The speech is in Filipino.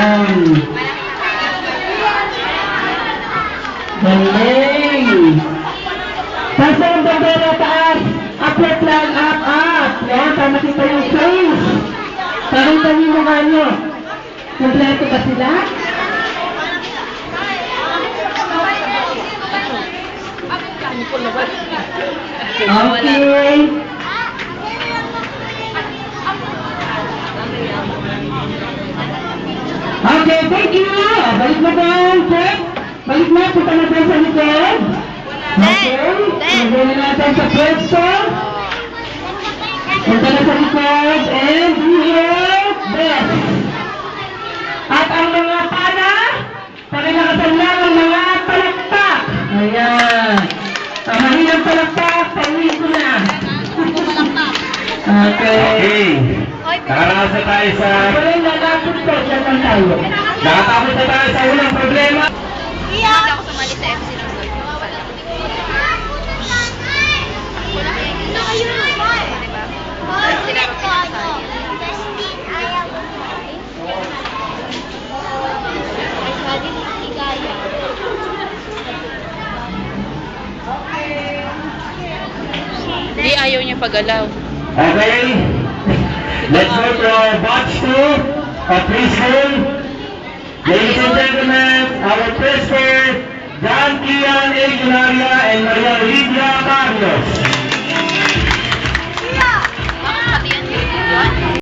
Ayan. Galing. Basta yung bandera taas. Upward lang, up, up. Yan, para makita yung face. Pakita niyo yung mukha niyo. Kompleto ba sila? Okay. Okay, thank you. Balik na doon, check. Balik na, punta na tayo sa likod. Okay, nagawin natin sa pwesto. Punta na sa likod, and here, best. At ang mga pana, pakilakasan lang ang mga palakpak. Ayan. Ang mahinang palakpak, pauwiin ko na. Okay. Nakarasa tayo sa... Pero yung lalapot ko, dyan lang tayo. Nakatapos na tayo sa unang problema. Hindi ako sumali sa MC ng Zoom. Wala kayang gina kayo. Diba? Sila ko pinasali. Ay, sabi ni Igaya. Hindi, ayaw niya pag-alaw. Okay. Let's go to batch 2 of preschool. Ladies and gentlemen, our preschool, John Kian A. Junaria and Maria Olivia Carlos.